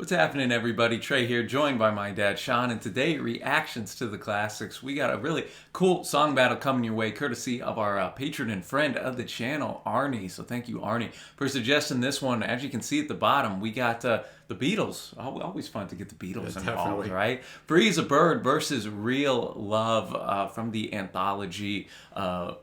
What's happening, everybody? Trey here, joined by my dad, Sean, and today, reactions to the classics. We got a really cool song battle coming your way, courtesy of our patron and friend of the channel, Arnie. So thank you, Arnie, for suggesting this one. As you can see at the bottom, we got the Beatles. Always fun to get the Beatles involved, definitely. Right? Free as a Bird versus Real Love from the Anthology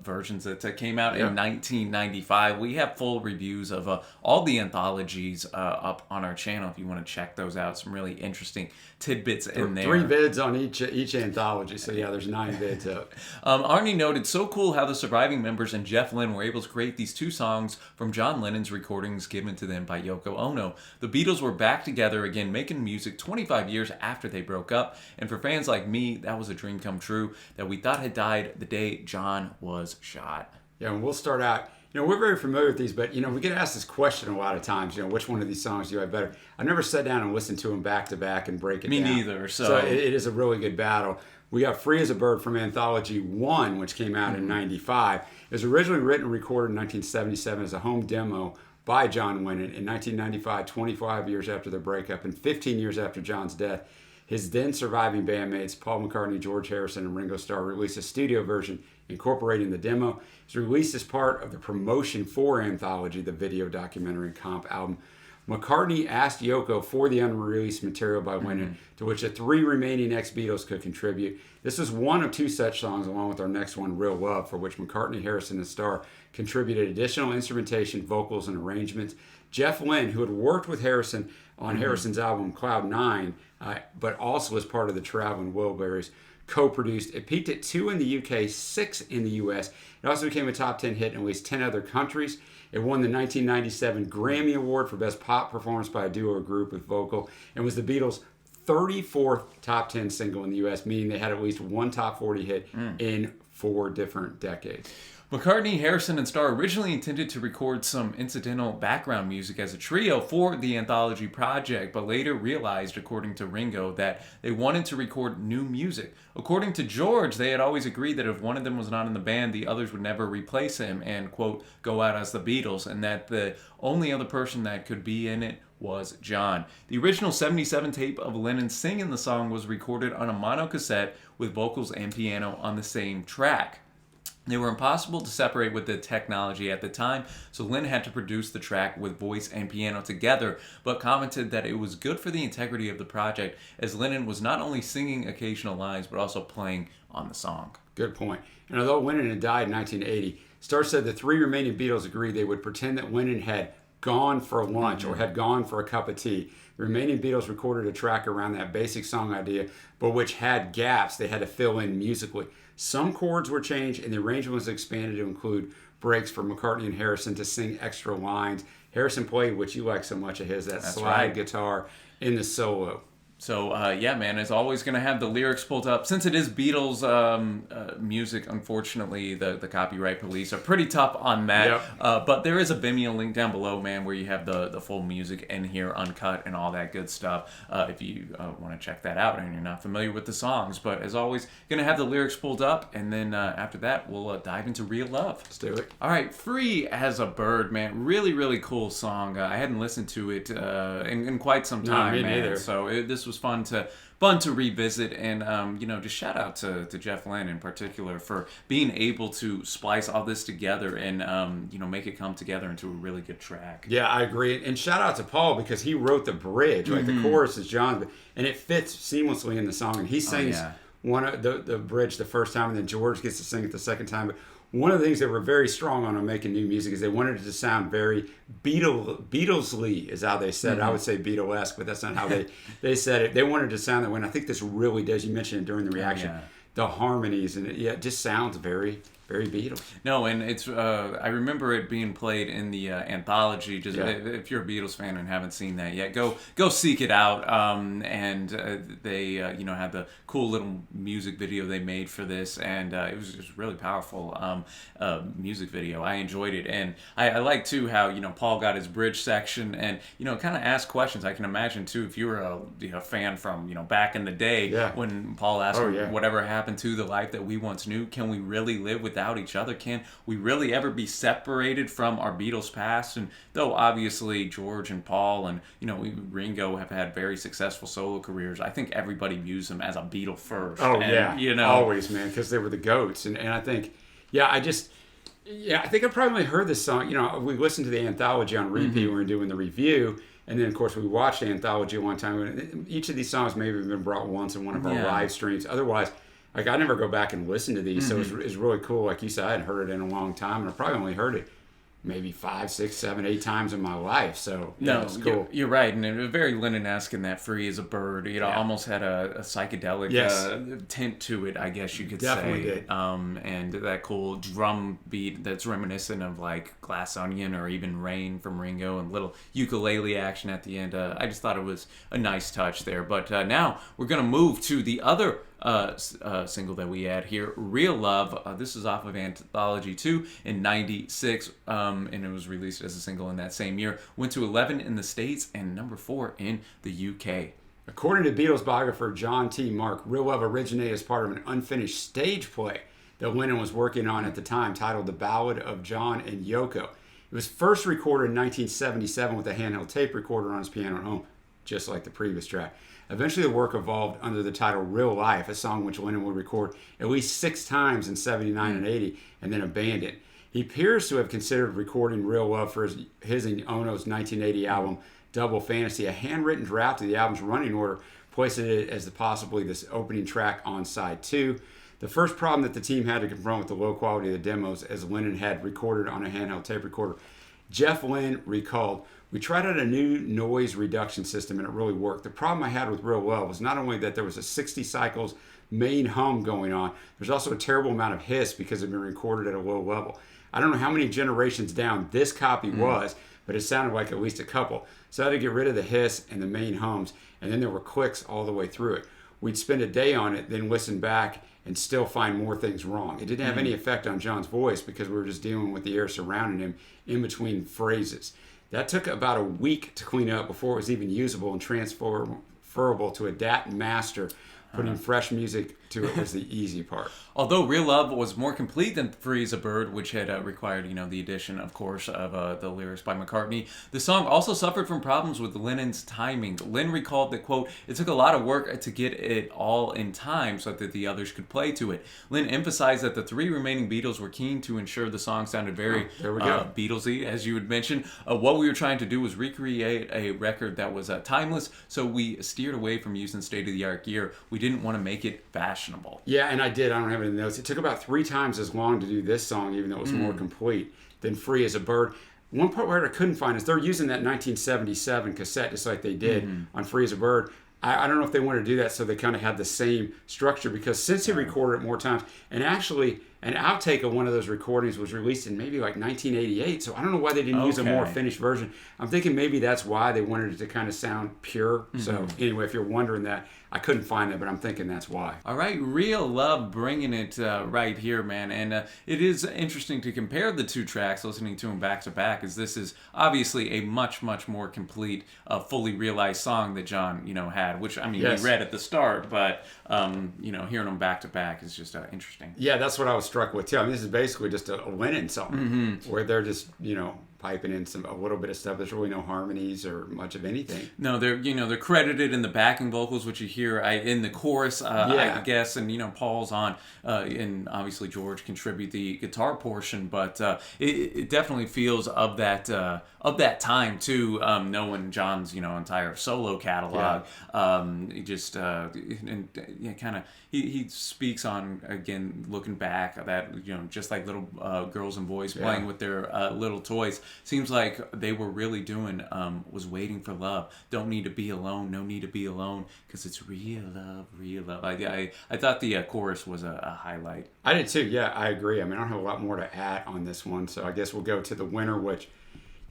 versions that came out in 1995. We have full reviews of all the anthologies up on our channel if you want to check those out. Some really interesting tidbits in there. 3 vids on each anthology, so yeah, there's 9 vids up. Arnie noted, so cool how the surviving members and Jeff Lynne were able to create these 2 songs from John Lennon's recordings given to them by Yoko Ono. The Beatles were back together again, making music 25 years after they broke up, and for fans like me, that was a dream come true that we thought had died the day John was shot. Yeah, and we'll start out. We're very familiar with these, but, we get asked this question a lot of times, which one of these songs do you like better? I've never sat down and listened to them back to back and break it down. Me neither. So it is a really good battle. We got Free as a Bird from Anthology 1, which came out in 95. It was originally written and recorded in 1977 as a home demo by John Lennon. In 1995, 25 years after their breakup and 15 years after John's death, his then surviving bandmates, Paul McCartney, George Harrison, and Ringo Starr, released a studio version incorporating the demo. It was released as part of the promotion for Anthology, the video documentary and comp album. McCartney asked Yoko for the unreleased material by Lennon, to which the 3 remaining ex-Beatles could contribute. This was one of 2 such songs, along with our next one, Real Love, for which McCartney, Harrison, and Starr contributed additional instrumentation, vocals, and arrangements. Jeff Lynne, who had worked with Harrison on Harrison's album Cloud 9, but also as part of the Traveling Wilburys, co-produced. It peaked at 2 in the UK, 6 in the US. It also became a top 10 hit in at least 10 other countries. It won the 1997 Grammy Award for Best Pop Performance by a Duo or Group with Vocal, and was the Beatles' 34th top 10 single in the US, meaning they had at least one top 40 hit in 4 different decades. McCartney, Harrison, and Starr originally intended to record some incidental background music as a trio for the Anthology project, but later realized, according to Ringo, that they wanted to record new music. According to George, they had always agreed that if one of them was not in the band, the others would never replace him and, quote, go out as the Beatles, and that the only other person that could be in it was John. The original 77 tape of Lennon singing the song was recorded on a mono cassette with vocals and piano on the same track. They were impossible to separate with the technology at the time, so Lynn had to produce the track with voice and piano together, but commented that it was good for the integrity of the project, as Lennon was not only singing occasional lines, but also playing on the song. Good point. And although Lennon had died in 1980, Starr said the 3 remaining Beatles agreed they would pretend that Lennon had gone for lunch or had gone for a cup of tea. The remaining Beatles recorded a track around that basic song idea, but which had gaps they had to fill in musically. Some chords were changed and the arrangement was expanded to include breaks for McCartney and Harrison to sing extra lines. Harrison played, which you like so much of his, that slide guitar in the solo. So, yeah, man, it's always going to have the lyrics pulled up. Since it is Beatles music, unfortunately, the copyright police are pretty tough on that. Yep. But there is a Vimeo link down below, man, where you have the full music in here, uncut, and all that good stuff, if you want to check that out and you're not familiar with the songs. But as always, going to have the lyrics pulled up, and then after that, we'll dive into Real Love. Let's do it. All right, Free as a Bird, man. Really, really cool song. I hadn't listened to it in quite some time, me man. neither. So this was fun to revisit, and just shout out to Jeff Lynne in particular for being able to splice all this together and make it come together into a really good track. Yeah, I agree. And shout out to Paul, because he wrote the bridge. Like the chorus is John's, and it fits seamlessly in the song. And he sings one of the bridge the first time, and then George gets to sing it the second time. But one of the things they were very strong on making new music is they wanted it to sound very Beatles-ly, is how they said it. I would say Beatlesque, but that's not how they said it. They wanted it to sound that way, and I think this really does. You mentioned it during the reaction. The harmonies, and it just sounds very, very Beatles. No, and it's I remember it being played in the Anthology. Just if you're a Beatles fan and haven't seen that yet, go seek it out. They had the cool little music video they made for this, and it was just really powerful music video. I enjoyed it, and I like too how Paul got his bridge section and kind of asked questions. I can imagine too, if you were a fan from back in the day when Paul asked whatever happened to the life that we once knew, can we really live without without each other? Can we really ever be separated from our Beatles past? And though obviously George and Paul and even Ringo have had very successful solo careers, I think everybody views them as a Beatle first. Oh, and, yeah. Always, man, because they were the GOATs. And I think, I think I probably heard this song. We listened to the Anthology on repeat when we were doing the review. And then, of course, we watched the Anthology one time. Each of these songs maybe have been brought once in one of our live streams. Otherwise, I never go back and listen to these. So it's really cool. Like you said, I hadn't heard it in a long time. And I probably only heard it maybe 5, 6, 7, 8 times in my life. So it's cool. You're right, and it was very Lennon-esque in that "Free as a Bird." Almost had a psychedelic tint to it, I guess you could Definitely say. did. And that cool drum beat that's reminiscent of like Glass Onion or even Rain from Ringo, and little ukulele action at the end. I just thought it was a nice touch there. But now we're gonna move to the other single that we had here, Real Love. This is off of Anthology 2 in 96, and it was released as a single in that same year. Went to 11 in the States and number 4 in the UK. According to Beatles biographer John T. Mark, Real Love originated as part of an unfinished stage play that Lennon was working on at the time, titled The Ballad of John and Yoko. It was first recorded in 1977 with a handheld tape recorder on his piano at home, just like the previous track. Eventually, the work evolved under the title Real Life, a song which Lennon would record at least 6 times in 79 and 80, and then abandon. He appears to have considered recording Real Love for his and Ono's 1980 album Double Fantasy. A handwritten draft of the album's running order places it as possibly this opening track on side 2. The first problem that the team had to confront with the low quality of the demos, as Lennon had recorded on a handheld tape recorder. Jeff Lynne recalled, "We tried out a new noise reduction system and it really worked. The problem I had with Real Love was not only that there was a 60 cycles main hum going on, there's also a terrible amount of hiss because it had been recorded at a low level. I don't know how many generations down this copy was, but it sounded like at least a couple. So I had to get rid of the hiss and the main hums, and then there were clicks all the way through it. We'd spend a day on it, then listen back and still find more things wrong. It didn't have any effect on John's voice because we were just dealing with the air surrounding him in between phrases. That took about a week to clean up before it was even usable and transferable to a DAT master. Putting fresh music to it was the easy part." Although Real Love was more complete than Free as a Bird, which had required, the addition, of course, of the lyrics by McCartney, the song also suffered from problems with Lennon's timing. Lynn recalled that, quote, "It took a lot of work to get it all in time so that the others could play to it." Lynn emphasized that the 3 remaining Beatles were keen to ensure the song sounded very Beatlesy, as you had mentioned. What we were trying to do was recreate a record that was timeless, so we steered away from using state-of-the-art gear. We didn't want to make it fashionable. Yeah, and I did. I don't have any notes. It took about 3 times as long to do this song, even though it was more complete, than Free as a Bird. One part where I couldn't find is they're using that 1977 cassette just like they did on Free as a Bird. I don't know if they wanted to do that so they kind of had the same structure, because since he recorded it more times, and actually an outtake of one of those recordings was released in maybe like 1988, so I don't know why they didn't use a more finished version. I'm thinking maybe that's why they wanted it to kind of sound pure. So anyway, if you're wondering that, I couldn't find it, but I'm thinking that's why. All right, Real Love bringing it right here, man. And it is interesting to compare the 2 tracks, listening to them back to back, as this is obviously a much, much more complete, fully realized song that John, had, which, we read at the start, but, hearing them back to back is just interesting. Yeah, that's what I was struck with, too. This is basically just a Lennon song, where they're just, piping in a little bit of stuff. There's really no harmonies or much of anything. No, they're credited in the backing vocals, which you hear in the chorus, I guess, and Paul's on, and obviously George contribute the guitar portion, but it definitely feels of that time too, knowing John's entire solo catalog. He speaks on, again, looking back, that just like little girls and boys playing with their little toys. Seems like they were really doing was waiting for love. Don't need to be alone, no need to be alone, because it's real love, real love. I thought the chorus was a highlight. I did too. Yeah, I agree. I don't have a lot more to add on this one, so I guess we'll go to the winner, which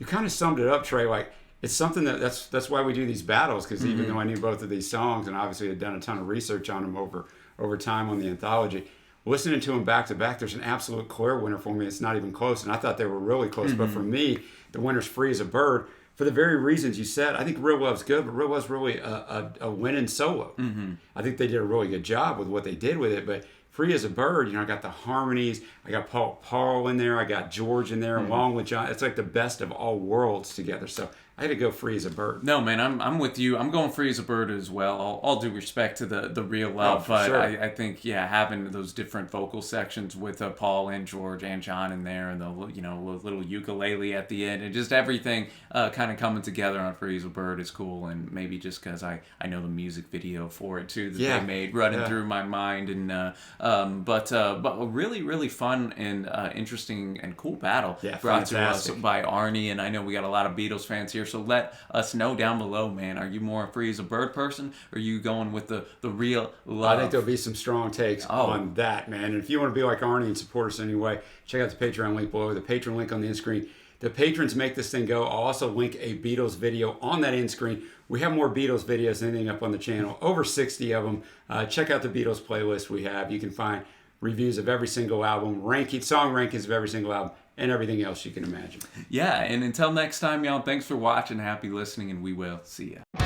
you kind of summed it up, Trey. Like, it's something that's why we do these battles, because even though I knew both of these songs and obviously had done a ton of research on them over time on the Anthology, listening to them back to back, there's an absolute clear winner for me. It's not even close, and I thought they were really close. But for me, the winner's Free as a Bird, for the very reasons you said. I think Real Love's good, but Real Love's really a winning solo. I think they did a really good job with what they did with it, but Free as a Bird, I got the harmonies. I got Paul in there. I got George in there along with John. It's like the best of all worlds together. So I had to go Free as a Bird. No, man, I'm with you. I'm going Free as a Bird as well. All due respect to the real love, for but sure. I think having those different vocal sections with Paul and George and John in there, and the little ukulele at the end, and just everything kind of coming together on Free as a Bird is cool. And maybe just because I know the music video for it too that they made running through my mind, and but a really fun and interesting and cool battle brought fantastic. to us by Arnie. And I know we got a lot of Beatles fans here, so let us know down below, man. Are you more a Free as a Bird person, or are you going with the real love? I think there'll be some strong takes on that, man. And if you want to be like Arnie and support us anyway, check out the Patreon link below, the Patreon link on the end screen. The patrons make this thing go. I'll also link a Beatles video on that end screen. We have more Beatles videos than anything up on the channel, over 60 of them. Check out the Beatles playlist we have. You can find reviews of every single album, song rankings of every single album, and everything else you can imagine. Yeah, and until next time, y'all, thanks for watching. Happy listening, and we will see ya.